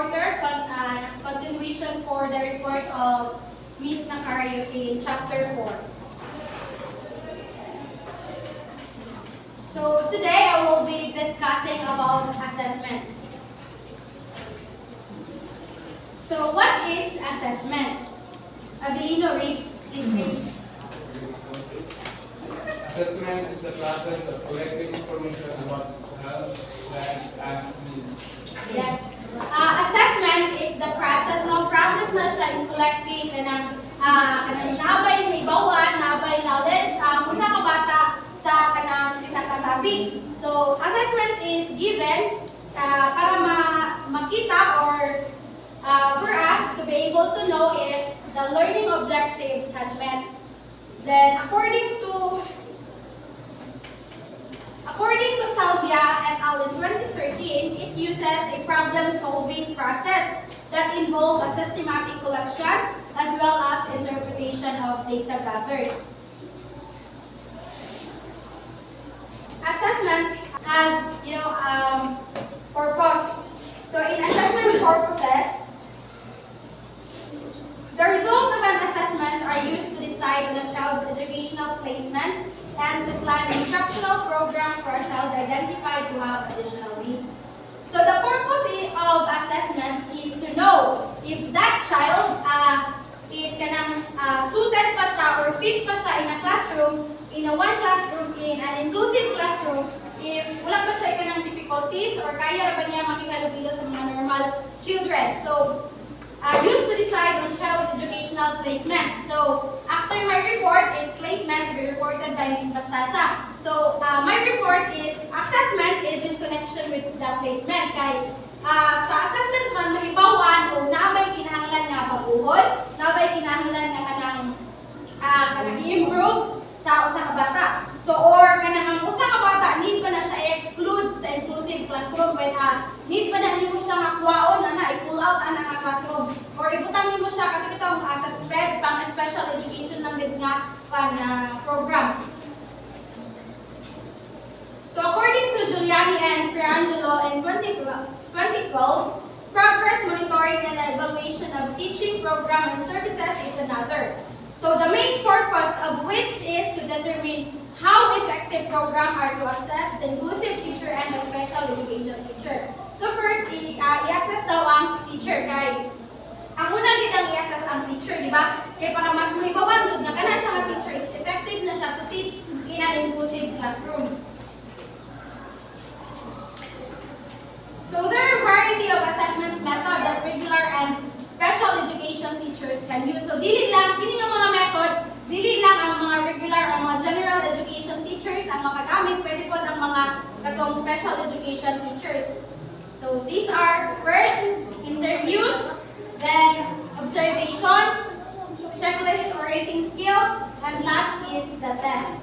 reporter, continuation for the report of Ms. Nacario in Chapter 4. So today I will be discussing about assessment. So what is assessment? Abilino, please read. Assessment is the process of collecting information about health, life, and needs. Yes. Assessment is the process. No process na siya in collecting kanang nabay hibawan, nabay knowledge usa ka bata sa kanang isa ka topic. So assessment is given para makita or for us to be able to know if the learning objectives has met. Then according to Salvia et al. In 2013, it uses a problem-solving process that involves a systematic collection as well as interpretation of data gathered. Assessment has, purpose. So in assessment purposes, the results of an assessment are used to decide on a child's educational placement and to plan an instructional program for a child identified to have additional needs. So the purpose of assessment is to know if that child is suited pa siya or fit pa siya in a classroom, in a one classroom, in an inclusive classroom, if wala pa siya kanang difficulties or kaya ba niya makihalubilo sa mga normal children. So used to decide on child's educational placement. So, after my report, its placement will be reported by Ms. Bastasa. So, my report is, assessment is in connection with the placement. Kay, sa assessment man, maibawan o nabay kinahanglan nga pag-uhod, nabay kinahanglan nga kanang i-improve sa usa ka bata. So, or kanang ang usa ka bata, need pa na siya i-exclude sa inclusive classroom when need pa na nimo siya makuwaon i-pull out nga classroom or ibutang nimo siya katong sa SPED pang special education ng gid nga program. So according to Giuliani and Pierangelo in 2012, progress monitoring and evaluation of teaching program and services is another. So the main purpose of which is to determine how effective programs are to assess the inclusive teacher and the special education teacher. So first, i-assess daw ang teacher. Kay ang una gid ang i-assess ang teacher, di ba? Kay para mas mahibawan jud nga kana siya nga teacher is effective na siya to teach in an inclusive classroom. So there are a variety of assessment methods that regular and special education teachers can use. So dili lang kini nga mga method, dili lang ang mga regular ang mga general education teachers ang makagamit, pwede pod ang mga katong special education teachers. So these are first interviews, then observation, checklist or rating skills, and last is the test.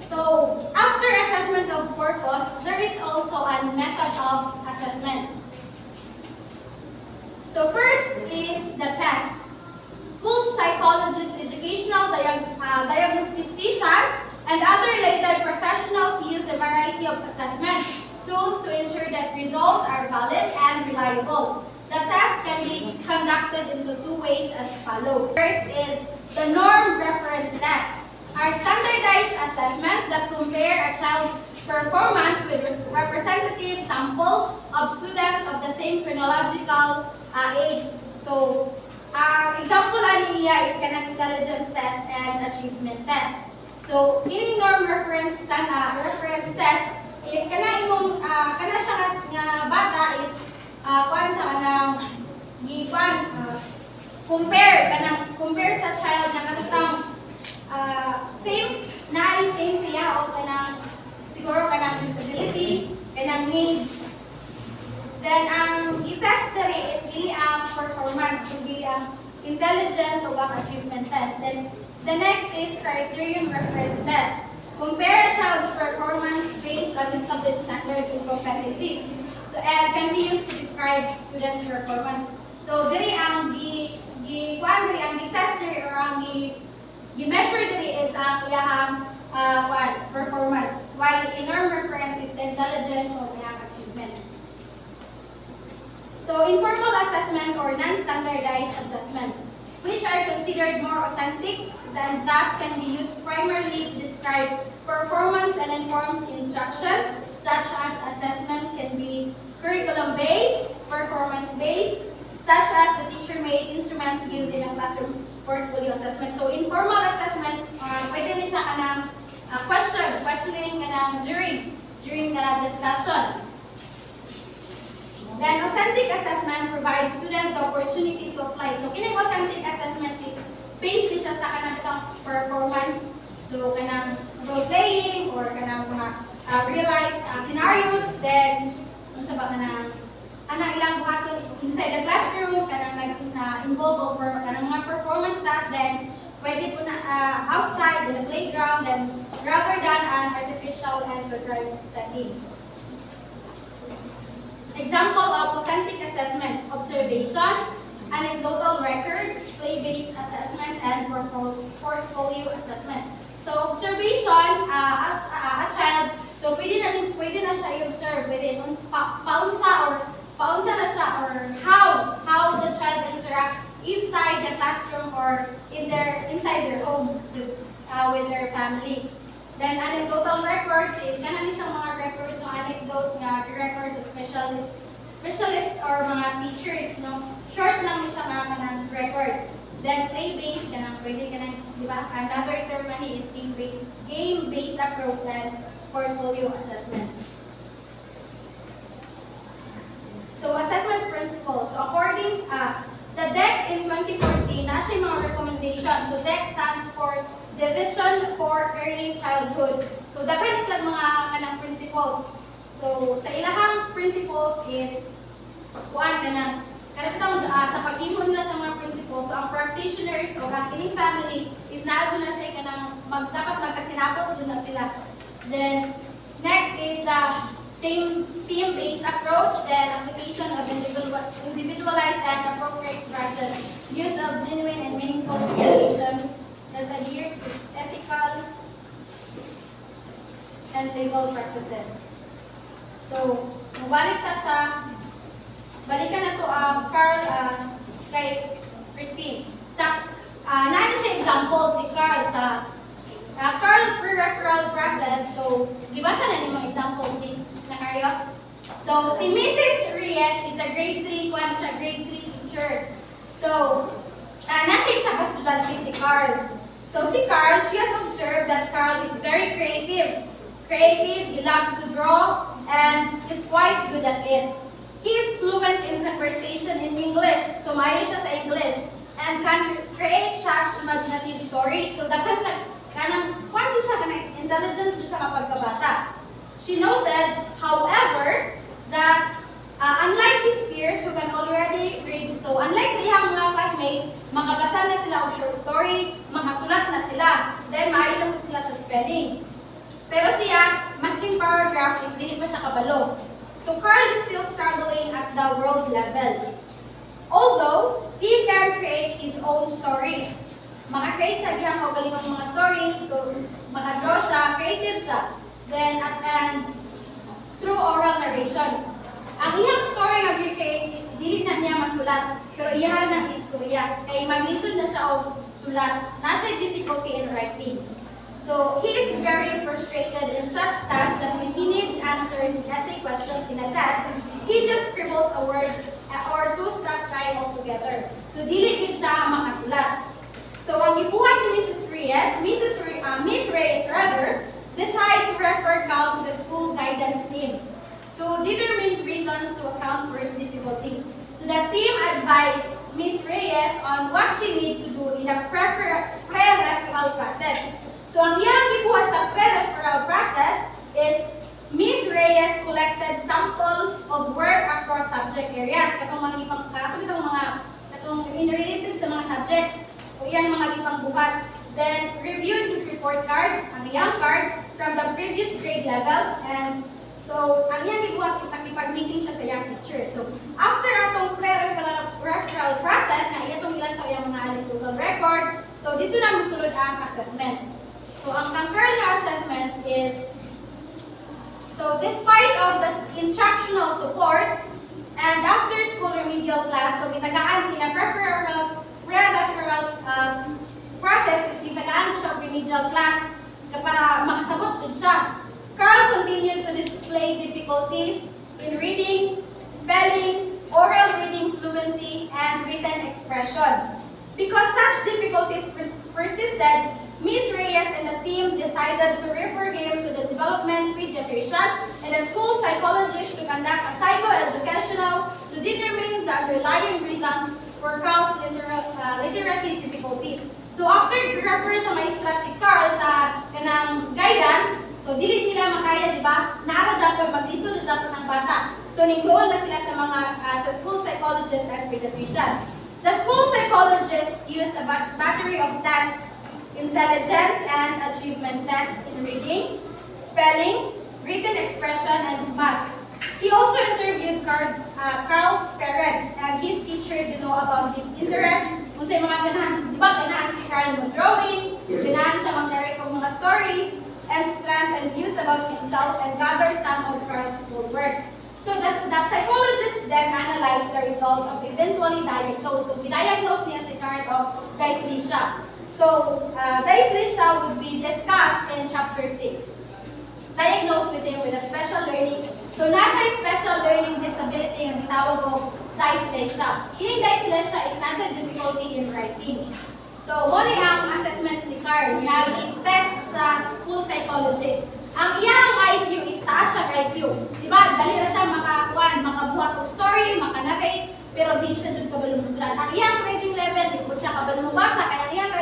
So after assessment of purpose, there is also a method of assessment. So first is the test. School psychologists, educational diagnostician, and other related professionals use a variety of assessment tools to ensure that results are valid and reliable. The test can be conducted into two ways as follows. First is the norm reference test, our standardized assessment that compare a child's performance with representative sample of students of the same chronological age. So, example ani niya is kanang intelligence test and achievement test. So, ini norm reference test is kana imong kana siya nga bata is kuan siya kanang compare sa child na katutang same siya o kanang siguro kanang disability, kanang needs. Then ang i-test diri is dili ang performance, dili ang intelligence o ang achievement test. Then the next is criterion reference test. Compare a child's performance based on established standards and competencies. So and can be used to describe students' performance. So diri ang gi-test diri or ang gi-measure diri is ang iyang performance, while the norm reference is the intelligence or iyang achievement. So informal assessment or non-standardized assessment, which are considered more authentic and thus can be used primarily to describe performance and informs instruction. Such as assessment can be curriculum-based, performance-based, such as the teacher-made instruments used in a classroom portfolio assessment. So informal assessment, pwede din siya kanang questioning kanang during discussion. Then authentic assessment provides student the opportunity to apply. So kining authentic assessment is based din siya sa kanang performance. So kanang role playing or kanang mga real life scenarios. Then unsa ba kanang ilang buhaton inside the classroom kanang involve over kanang mga performance tasks. Then pwede po na outside in the playground. Then rather than an artificial and contrived setting. Example of authentic assessment: observation, anecdotal records, play-based assessment, and portfolio assessment. So observation, as a child, so pwede na siya i-observe, pwede paunsa na siya, or how the child interact inside the classroom or inside their home with their family. Then anecdotal records is kanang siyang mga records ng anecdotes nga records sa specialist or mga teachers, no, short lang siya nga kanang record. Then play-based kanang pwede kanang, di ba, another term ni is game-based approach and portfolio assessment. So assessment principles. So according the DEC in 2014 na siya mga recommendations. So DEC stands for Division for Early Childhood. So daghan sila mga kanang principles. So sa ilahang principles is kanang sa pag-imo nila sa mga principles. So ang practitioners o ang kining family is naadto na siya kanang dapat magkasinabot na sila. Then next is the team-based approach, then application of individualized and appropriate practice, use of genuine and meaningful communication that adhere to ethical and legal practices. So, balikan na to Carl kay Christine. Naan siya example si Carl sa Carl pre-referral process. So, gibasa na nimong example, please, na kayo. So, si Mrs. Reyes is a grade 3, grade 3 teacher. So, na siya isa ka-estudyante si Carl. So, si Carl, she has observed that Carl is very creative. He loves to draw, and is quite good at it. He is fluent in conversation in English. So, maayo siya sa English. And can create such imaginative stories. So, daghan siya, intelligent siya kapagkabata. She noted, however, that unlike his peers who can already read, so unlike sa iyang mga classmates, makabasa na sila og short story, makasulat na sila, then mailong sila sa spelling. Pero siya, masking paragraph is dili pa siya kabalo. So Carl is still struggling at the world level. Although, he can create his own stories. Maka-create siya diyang kaugalingong mga story, so maka-draw siya, creative siya. Then, and through oral narration. Ang iyang story nga create is dili na niya masulat, pero iyahan ng istorya. Kay maglisod na siya og sulat. Na siya difficulty in writing. So, he is very frustrated in such tasks that when he needs answers in essay questions in a test, he just scribbles a word or two stops right altogether. So, dili gid siya makasulat. So, ang gibuhat ni Miss Reyes decide to refer Cal to the school guidance team to determine reasons to account for his difficulties. So, the team advised Miss Reyes on what she needs to do in the pre-referral process. So, ang iyang gibuhat sa pre-referral process is Miss Reyes collected sample of work across subject areas. Katong related sa mga subjects. O yan mga ipangbuhat. Then, reviewed his report card, ang iyang card, from the previous grade levels. And so, ang iyang gibuhat is nakipag-meeting siya sa iyang teacher. So, after atong pre-referral process, nga itong ilan tayo yung mga anecdotal record, so dito na musulod ang assessment. So, ang current assessment is, so despite of the instructional support and after school remedial class, so gitagaan in a preferential process is gitagaan siya remedial class para makasabot jud siya. Carl continued to display difficulties in reading, spelling, oral reading fluency, and written expression. Because such difficulties persisted, Ms. Reyes and the team decided to refer him to the development pediatrician and a school psychologist to conduct a psychoeducational to determine the underlying reasons for Carl's literacy difficulties. So after refer sa maestra si Carl sa kanang guidance, so dili nila makaya, di ba? Naara Japan, mag-isod Japan ng bata. So ningdoon na sila sa mga sa school psychologist and pediatrician. The school psychologist used a battery of tests, intelligence and achievement tests in reading, spelling, written expression, and math. He also interviewed Carl's parents and his teacher to know about his interest. Kung sa mga ganahan, di ba ganahan si Carl mag-drawing, ganahan siya mag-narrate ng mga stories, and strength and views about himself and gather some of Carl's schoolwork. So the psychologist then analyzed the result of eventually diagnosed. So diagnose niya si Carl of dyslexia. So dyslexia would be discussed in chapter 6. Diagnosed with him with a special learning. So na siya special learning disability ang tawag ko dyslexia. Kining dyslexia is na siya difficulty in writing. So mo ni ang assessment ni Carl, nag-test sa school psychologist. Ang iyang IQ is taas siya IQ. Diba? Dali ra siya makabuhat og story, makanarrate, pero di siya jud kabalo musulat. Ang iyang reading level, di po siya kabalo mubasa, kaya ang iyang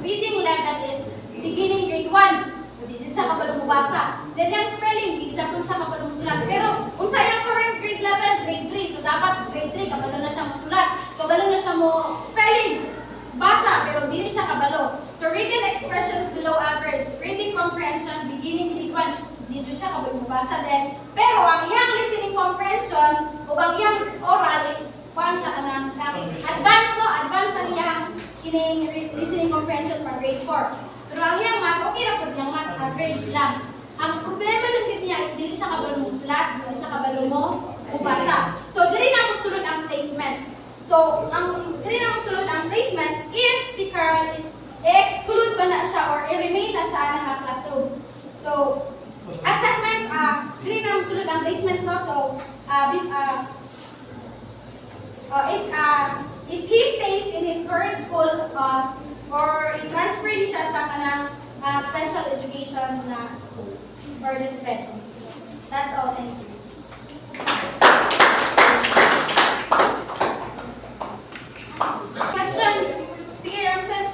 reading level is beginning grade 1. So di jud siya kabalo mubasa. Then yung spelling, di siya po siya kabalo musulat. Pero kung sa iyang current grade level, grade 3. So dapat grade 3, kabalo na siya musulat. Kabalo na siya mo spelling. Basa, pero dili siya kabalo. So written expressions below average. Reading comprehension, beginning grade 1. So dili siya kabalo mabasa din. Pero ang iyang listening comprehension o ang iyang oral is kuan siya kanang advanced, no? Advanced ang iyang kining listening comprehension for grade 4. Pero ang iyang math, okay ra pud yung math, average lang. Ang problema din niya is dili siya kabalo mo sulat, dili siya kabalo mo mabasa. So dili na mo sulod ang placement. So, dili na mo sulod ang placement if si Carl is exclude ba na siya or i-remain na siya ng classroom. So, assessment, dili na mo sulod ang placement ko. So, if he stays in his current school or i-transfer niya siya sa kanang special education na school or the SPED. That's all. Thank you. Questions? Sige, Ramses.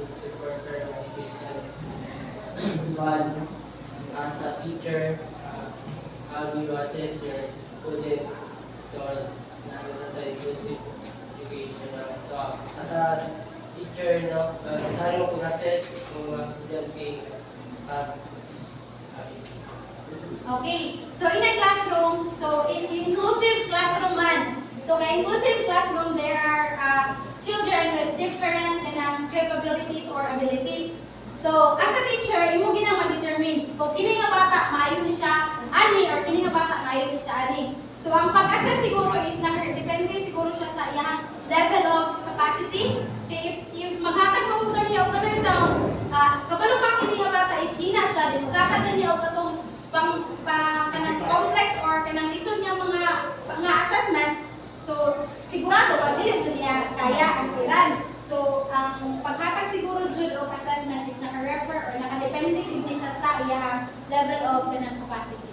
This reporter of questions. One, as a teacher, how do you assess your student because nasa inclusive education? So, as a teacher, no, saan mo kung-assess kung ang estudyante have these abilities? Okay, so in a classroom, so in inclusive classroom man. So in inclusive classroom, there are children with different capabilities or abilities. So as a teacher, imo gina ma-determine kung kini nga bata maayo ni siya ani or kini nga bata maayo ni siya ani. So ang pag-assess siguro is depende siguro siya sa iyang level of capacity. Okay, if maghatag mo og kaniya og kanang taon, kabalo ka kini nga bata is hina siya, di maghatag kaniya og katong kanang complex or kanang lisod niya mga assessment. So sigurado wag dili jud niya kaya ang siran. So ang paghatag siguro jud og assessment is naka-refer or nakadepende gid ni siya sa iyang level of kanang capacity.